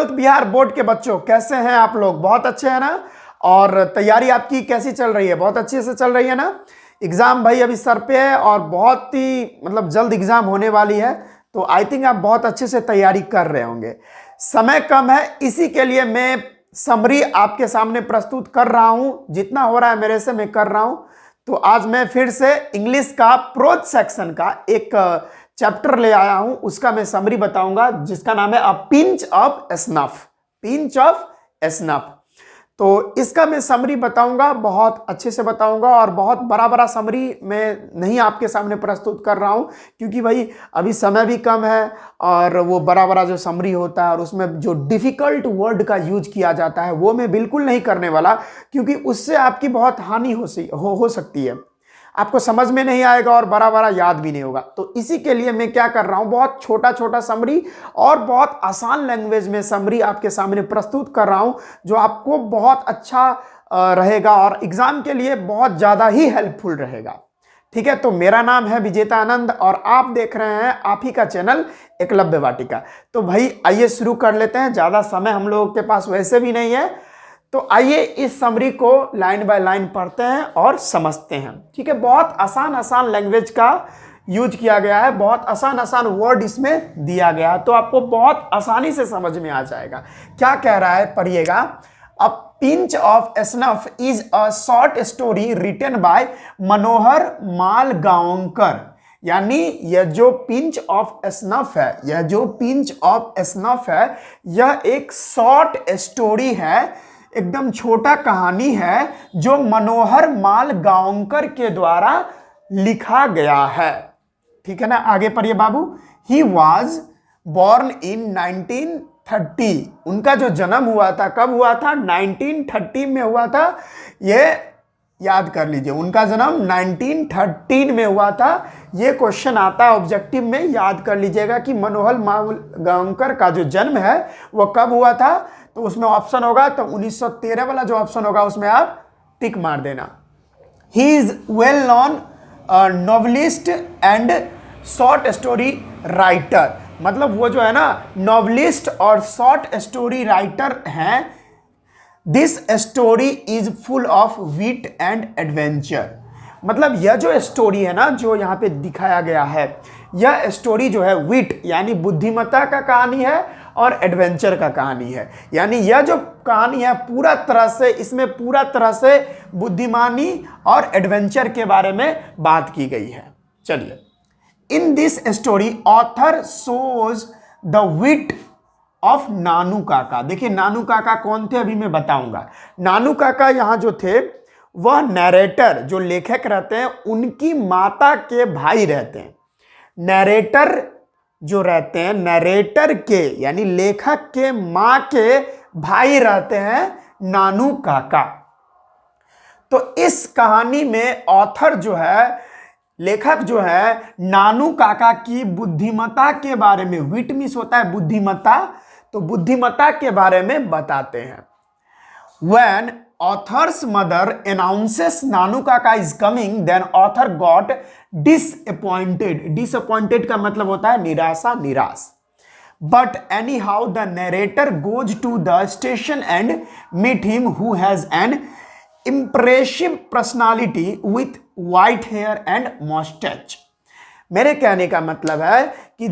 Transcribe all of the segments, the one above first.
12th Bihar board के बच्चों, कैसे हैं आप लोग? बहुत अच्छे हैं ना? और तैयारी आपकी कैसी चल रही है? बहुत अच्छे से चल रही है ना? एग्जाम भाई अभी सर पे है और बहुत ही जल्द एग्जाम होने वाली है, तो आई थिंक आप बहुत अच्छे से तैयारी कर रहे होंगे। समय कम है, इसी के लिए मैं समरी आपके सामने प्रस्तुत कर रहा हूं, जितना हो रहा है मेरे से मैं कर रहा हूं। तो आज मैं फिर से इंग्लिश का प्रोज सेक्शन का एक चैप्टर ले आया हूं, उसका मैं समरी बताऊंगा, जिसका नाम है अ pinch of snuff. Pinch of snuff. तो इसका मैं समरी बताऊंगा, बहुत अच्छे से बताऊंगा, और बहुत बड़ा बड़ा समरी मैं नहीं आपके सामने प्रस्तुत कर रहा हूं, क्योंकि भाई अभी समय भी कम है, और वो बड़ा बड़ा जो समरी होता है और उसमें जो डिफिकल्ट वर्ड का यूज किया जाता है वो मैं बिल्कुल नहीं करने वाला, क्योंकि उससे आपकी बहुत हानि हो सकती है, आपको समझ में नहीं आएगा और बड़ा बड़ा याद भी नहीं होगा। तो इसी के लिए मैं क्या कर रहा हूं, बहुत छोटा छोटा समरी और बहुत आसान लैंग्वेज में समरी आपके सामने प्रस्तुत कर रहा हूं, जो आपको बहुत अच्छा रहेगा और एग्जाम के लिए बहुत ज़्यादा ही हेल्पफुल रहेगा। ठीक है, तो मेरा नाम है विजेता आनंद और आप देख रहे हैं आप ही का चैनल एकलव्य वाटिका। तो भाई आइए शुरू कर लेते हैं, ज़्यादा समय हम लोगों के पास वैसे भी नहीं है, तो आइए इस समरी को लाइन बाय लाइन पढ़ते हैं और समझते हैं। ठीक है, बहुत आसान आसान लैंग्वेज का यूज किया गया है, बहुत आसान आसान वर्ड इसमें दिया गया है, तो आपको बहुत आसानी से समझ में आ जाएगा। क्या कह रहा है, पढ़िएगा। A pinch of snuff is a short story written by Manohar Malgaonkar. यानी यह जो पिंच ऑफ स्नफ है, यह जो पिंच ऑफ स्नफ है, यह एक शॉर्ट स्टोरी है, एकदम छोटा कहानी है, जो मनोहर मालगांवकर के द्वारा लिखा गया है। ठीक है ना, आगे पढ़िए बाबू। He was born in 1930। उनका जो जन्म हुआ था, कब हुआ था? 1930 में हुआ था। ये याद कर लीजिए, उनका जन्म 1913 में हुआ था। ये क्वेश्चन आता है ऑब्जेक्टिव में, याद कर लीजिएगा कि मनोहर मालगांवकर का जो जन्म है वो कब हुआ था। तो उसमें ऑप्शन होगा, तो 1913 वाला जो ऑप्शन होगा उसमें आप टिक मार देना। He is well known novelist and short story writer. मतलब वो जो है ना, नॉवलिस्ट और शॉर्ट स्टोरी राइटर हैं। This story is full of wit and adventure. मतलब यह जो स्टोरी है ना, जो यहाँ पे दिखाया गया है, यह स्टोरी जो है विट यानी बुद्धिमत्ता का कहानी है और एडवेंचर का कहानी है। यानी यह जो कहानी है पूरा तरह से, इसमें पूरा तरह से बुद्धिमानी और एडवेंचर के बारे में बात की गई है। चलिए, in this story author shows the wit of Nanu Kaka. देखिए नानू काका कौन थे अभी मैं बताऊंगा। नानू काका यहाँ जो थे, वह नैरेटर, जो लेखक रहते हैं, उनकी माता के भाई रहते हैं। नैरेटर जो रहते हैं, नैरेटर के यानी लेखक के मां के भाई रहते हैं नानू काका। तो इस कहानी में ऑथर जो है, लेखक जो है, नानू काका की बुद्धिमत्ता के बारे में, विट मीन्स होता है बुद्धिमत्ता, तो बुद्धिमत्ता के बारे में बताते हैं। When author's mother announces Nanu Kaka is coming, then author got disappointed. Disappointed का मतलब होता है निराशा, निराश। But anyhow, the narrator goes to the station and meet him, who has an impressive personality with white hair and mustache. मेरे कहने का मतलब है कि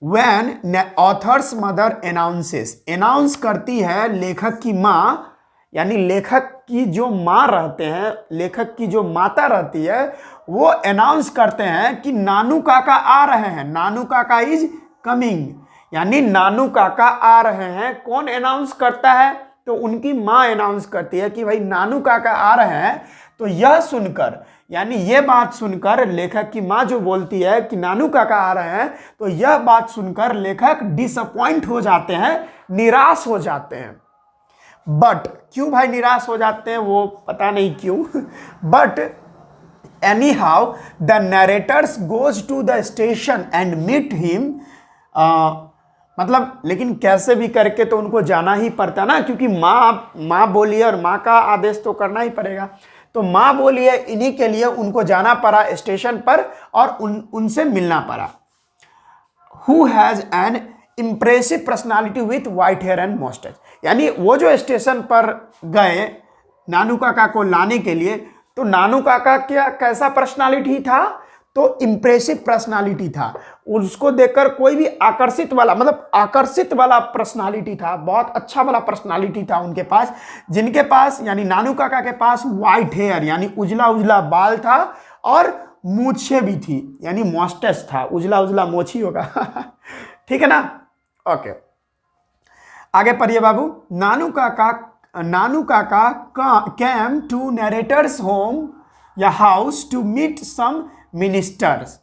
when author's mother announces, announce करती है लेखक की माँ, यानी लेखक की जो माँ रहते हैं, लेखक की जो माता रहती है, वो अनाउंस करते हैं कि नानू काका आ रहे हैं। नानू काका इज कमिंग, यानी नानू काका आ रहे हैं। कौन अनाउंस करता है? तो उनकी माँ अनाउंस करती है कि भाई नानू काका आ रहे हैं। तो यह सुनकर, यानी ये बात सुनकर, लेखक की माँ जो बोलती है कि नानू काका आ रहे हैं, तो यह बात सुनकर लेखक डिसअपॉइंट हो जाते हैं, निराश हो जाते हैं। बट क्यों भाई निराश हो जाते हैं, वो पता नहीं क्यों। But anyhow the narrators goes to the station and meet him. मतलब लेकिन कैसे भी करके तो उनको जाना ही पड़ता ना, क्योंकि माँ बोली है और माँ का आदेश तो करना ही पड़ेगा। तो माँ बोली है, इन्हीं के लिए उनको जाना पड़ा स्टेशन पर और उनसे मिलना पड़ा। Who has an impressive personality with white hair and moustache. यानी वो जो स्टेशन पर गए नानू काका को लाने के लिए, तो नानू काका क्या कैसा पर्सनालिटी था, तो इम्प्रेसिव पर्सनालिटी था। उसको देखकर कोई भी आकर्षित वाला, मतलब आकर्षित वाला पर्सनालिटी था, बहुत अच्छा वाला पर्सनालिटी था उनके पास, जिनके पास यानी नानू काका के पास वाइट हेयर यानी उजला उजला बाल था और मूछें भी थी, यानी मस्टैच था, उजला उजला मोछ ही होगा ठीक है ना। ओके, आगे पढ़िए बाबू। Nanu Kaka came to narrators home या house to meet some ministers.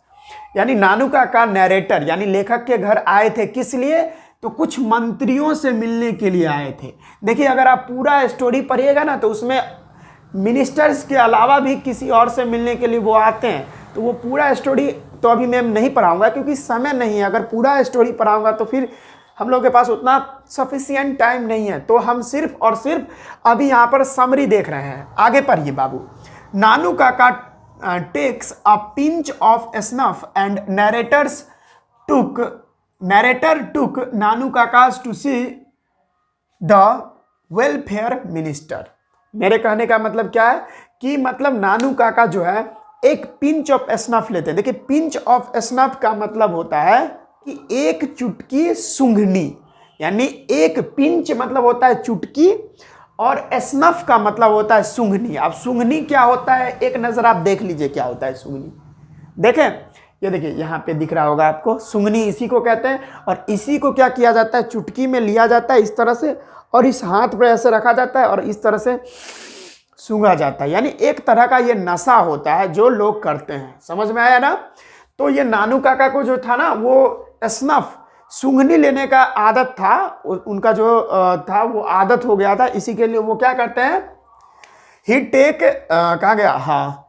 यानी नानू काका नरेटर यानी लेखक के घर आए थे, किस लिए, तो कुछ मंत्रियों से मिलने के लिए आए थे। देखिए अगर आप पूरा स्टोरी पढ़िएगा ना तो उसमें मिनिस्टर्स के अलावा भी किसी और से मिलने के लिए वो आते हैं। तो वो पूरा स्टोरी तो अभी मैं नहीं पढ़ाऊंगा क्योंकि समय नहीं है। अगर पूरा स्टोरी पढ़ाऊंगा तो फिर हम लोग के पास उतना सफिशिएंट टाइम नहीं है, तो हम सिर्फ और सिर्फ अभी यहाँ पर समरी देख रहे हैं। आगे पढ़िए बाबू। Nanu Kaka takes a pinch of snuff and narrator took Nanu Kaka's to see the welfare minister. मेरे कहने का मतलब क्या है कि मतलब नानू काका जो है एक पिंच ऑफ स्नफ लेते हैं। देखिए पिंच ऑफ स्नफ का मतलब होता है कि एक चुटकी सूंघनी, यानी एक पिंच मतलब होता है चुटकी और स्नफ का मतलब होता है सूंघनी। अब सूंघनी क्या होता है, एक नजर आप देख लीजिए क्या होता है सूंघनी। देखें ये देखिए यहाँ पे दिख रहा होगा आपको, सूंघनी इसी को कहते हैं। और इसी को क्या किया जाता है, चुटकी में लिया जाता है इस तरह से और इस हाथ पर ऐसे रखा जाता है और इस तरह से सूंघा जाता है। यानी एक तरह का ये नशा होता है जो लोग करते हैं। समझ में आया ना। तो ये नानू काका को जो था ना वो स्नफ सूंघनी लेने का आदत था, उनका जो था वो आदत हो गया था। इसी के लिए वो क्या करते हैं, ही टेक कहाँ गया, हाँ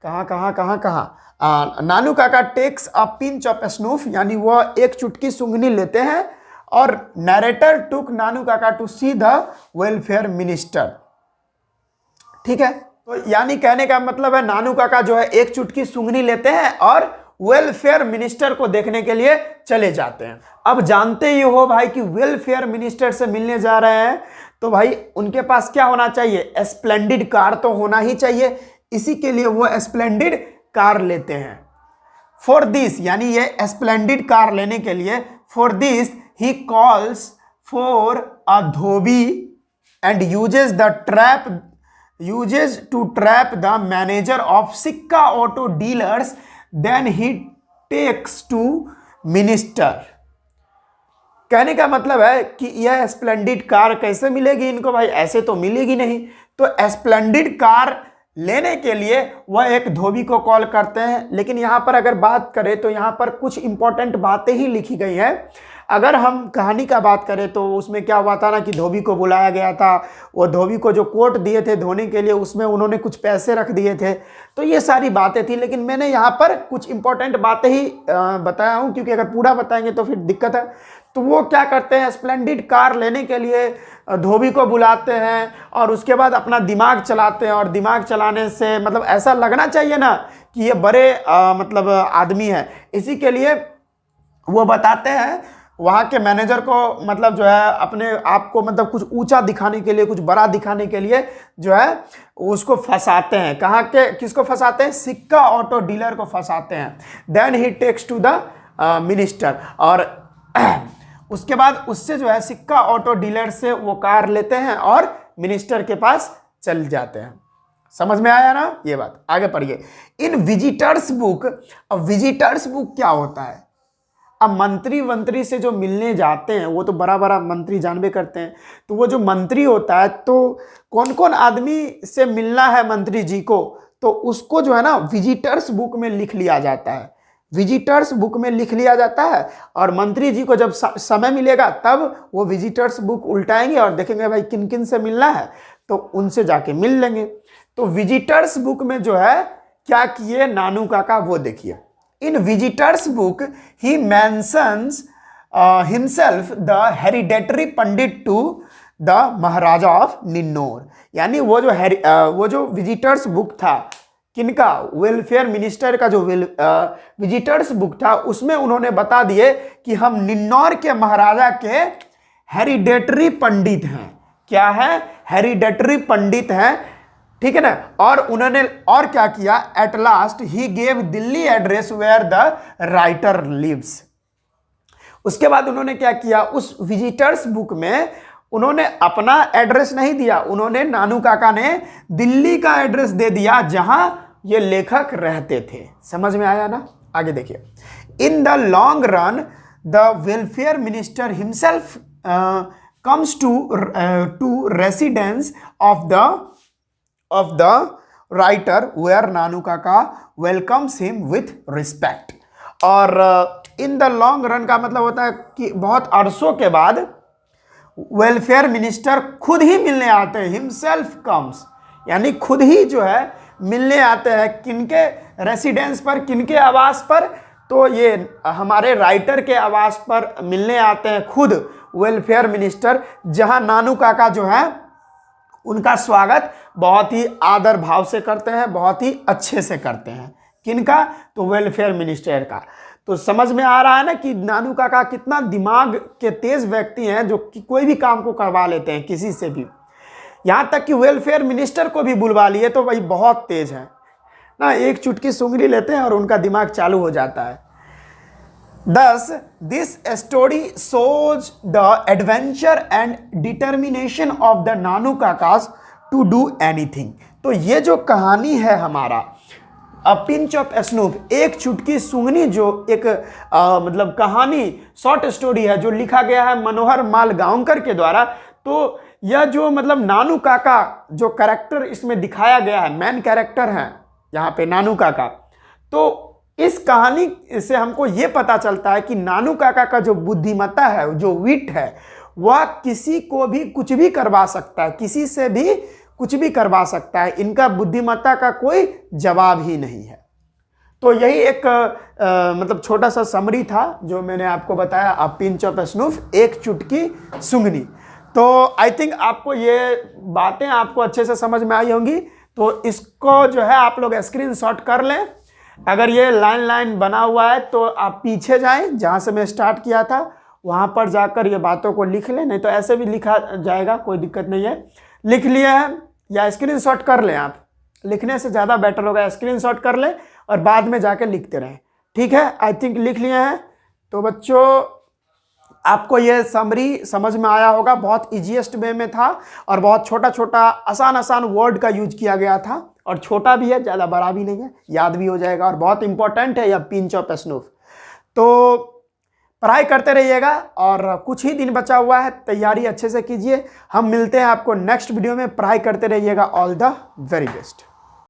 कहाँ नानू Kaka takes a pinch of स्नूफ, यानी वो एक चुटकी सूंघनी लेते हैं। और narrator took Nanu Kaka to see the welfare minister. ठीक है, तो यानी कहने का मतलब है नानू काका जो है एक चुटकी सूंघनी लेते हैं और वेलफेयर मिनिस्टर को देखने के लिए चले जाते हैं। अब जानते ही हो भाई कि वेलफेयर मिनिस्टर से मिलने जा रहे हैं तो भाई उनके पास क्या होना चाहिए, स्प्लेंडिड कार तो होना ही चाहिए। इसी के लिए वो स्प्लेंडिड कार लेते हैं। फॉर दिस, यानी ये स्प्लेंडिड कार लेने के लिए, for this he calls for a Dhobi and uses to trap the manager of Sikka auto dealers, then he takes to minister। कहने का मतलब है कि यह स्प्लेंडिड कार कैसे मिलेगी इनको भाई, ऐसे तो मिलेगी नहीं। तो स्प्लेंडिड कार लेने के लिए वह एक धोबी को कॉल करते हैं। लेकिन यहाँ पर अगर बात करें तो यहाँ पर कुछ इंपॉर्टेंट बातें ही लिखी गई हैं। अगर हम कहानी का बात करें तो उसमें क्या हुआ था ना कि धोबी को बुलाया गया था, वो धोबी को जो कोट दिए थे धोने के लिए उसमें उन्होंने कुछ पैसे रख दिए थे। तो ये सारी बातें थी, लेकिन मैंने यहाँ पर कुछ इंपॉर्टेंट बातें ही बताया हूँ क्योंकि अगर पूरा बताएंगे तो फिर दिक्कत है। तो वो क्या करते हैं, स्प्लेंडिड कार लेने के लिए धोबी को बुलाते हैं और उसके बाद अपना दिमाग चलाते हैं। और दिमाग चलाने से मतलब ऐसा लगना चाहिए ना कि ये बड़े मतलब आदमी है। इसी के लिए वो बताते हैं वहाँ के मैनेजर को, मतलब जो है अपने आप को मतलब कुछ ऊंचा दिखाने के लिए, कुछ बड़ा दिखाने के लिए जो है उसको फंसाते हैं। कहाँ के, किसको फंसाते हैं, सिक्का ऑटो डीलर को फंसाते हैं। Then he takes to the minister, और उसके बाद उससे जो है सिक्का ऑटो डीलर से वो कार लेते हैं और मिनिस्टर के पास चल जाते हैं। समझ में आया ना ये बात। आगे पढ़िए। इन विजिटर्स बुक, अब विजिटर्स बुक क्या होता है, अब मंत्री से जो मिलने जाते हैं वो तो बड़ा बड़ा मंत्री जानबे करते हैं। तो वो जो मंत्री होता है तो कौन कौन आदमी से मिलना है मंत्री जी को, तो उसको जो है ना विजिटर्स बुक में लिख लिया जाता है। विजिटर्स बुक में लिख लिया जाता है और मंत्री जी को जब समय मिलेगा तब वो विजिटर्स बुक उल्टाएंगे और देखेंगे भाई किन किन से मिलना है, तो उनसे जाके मिल लेंगे। तो विजिटर्स बुक में जो है क्या किए नानू काका, वो देखिए। In visitors book, he mentions himself the hereditary pandit to the Maharaja of Ninnaur. यानी वो जो विजिटर्स बुक था किनका, वेलफेयर मिनिस्टर का जो विजिटर्स बुक था उसमें उन्होंने बता दिए कि हम निन्नौर के महाराजा के हेरिडेटरी पंडित हैं। क्या है, हेरिडेटरी पंडित हैं, ठीक है ना। और उन्होंने और क्या किया, at last he gave Delhi address where the writer lives. उसके बाद उन्होंने क्या किया, उस विजिटर्स बुक में उन्होंने अपना एड्रेस नहीं दिया, उन्होंने नानू काका ने दिल्ली का एड्रेस दे दिया जहां ये लेखक रहते थे। समझ में आया ना। आगे देखिए, in the long run the welfare minister himself comes to residence of the writer where नानू काका welcomes him with respect। और इन द लॉन्ग रन का मतलब होता है कि बहुत अरसों के बाद वेलफेयर मिनिस्टर खुद ही मिलने आते हैं, हिमसेल्फ कम्स, यानी खुद ही जो है मिलने आते हैं। किनके रेसिडेंस पर, किनके आवास पर, तो ये हमारे राइटर के आवास पर मिलने आते हैं खुद वेलफेयर मिनिस्टर, जहां नानू काका जो है उनका स्वागत बहुत ही आदर भाव से करते हैं, बहुत ही अच्छे से करते हैं। किनका, तो वेलफेयर मिनिस्टर का। तो समझ में आ रहा है ना कि नानू काका कितना दिमाग के तेज व्यक्ति हैं, जो कि कोई भी काम को करवा लेते हैं किसी से भी। यहां तक कि वेलफेयर मिनिस्टर को भी बुलवा लिए तो भाई बहुत तेज है ना, एक चुटकी सुंगड़ी लेते हैं और उनका दिमाग चालू हो जाता है। Thus, this story shows the adventure and determination of the Nanu Kakas to do anything। तो ये जो कहानी है हमारा अ पिंच ऑफ स्नूप, एक चुटकी सुंगनी, जो एक मतलब कहानी, शॉर्ट स्टोरी है जो लिखा गया है मनोहर माल गांवकर के द्वारा। तो यह जो मतलब नानू काका जो कैरेक्टर इसमें दिखाया गया है, मेन कैरेक्टर है यहाँ पे नानू काका। तो इस कहानी से हमको ये पता चलता है कि नानू काका का जो बुद्धिमत्ता है, जो विट है, वह किसी को भी कुछ भी करवा सकता है, किसी से भी कुछ भी करवा सकता है। इनका बुद्धिमत्ता का कोई जवाब ही नहीं है। तो यही एक मतलब छोटा सा समरी था जो मैंने आपको बताया, अ पिंच ऑफ स्नूफ, एक चुटकी सुंगनी। तो आई थिंक आपको ये बातें आपको अच्छे से समझ में आई होंगी। तो इसको जो है आप लोग स्क्रीनशॉट कर लें। अगर ये लाइन बना हुआ है तो आप पीछे जाएं, जहाँ से मैं स्टार्ट किया था वहाँ पर जाकर ये बातों को लिख लें, नहीं तो ऐसे भी लिखा जाएगा, कोई दिक्कत नहीं है। लिख लिए हैं या स्क्रीनशॉट कर लें, आप लिखने से ज़्यादा बेटर होगा, स्क्रीनशॉट कर लें और बाद में जाकर लिखते रहें, ठीक है। आई थिंक लिख लिए हैं। तो बच्चों आपको ये समरी समझ में आया होगा, बहुत ईजीएस्ट वे में था और बहुत छोटा छोटा आसान वर्ड का यूज किया गया था, और छोटा भी है, ज़्यादा बड़ा भी नहीं है, याद भी हो जाएगा और बहुत इंपॉर्टेंट है यह पिंच ऑफ स्नूफ। तो पढ़ाई करते रहिएगा और कुछ ही दिन बचा हुआ है, तैयारी अच्छे से कीजिए। हम मिलते हैं आपको नेक्स्ट वीडियो में। पढ़ाई करते रहिएगा। All the very best.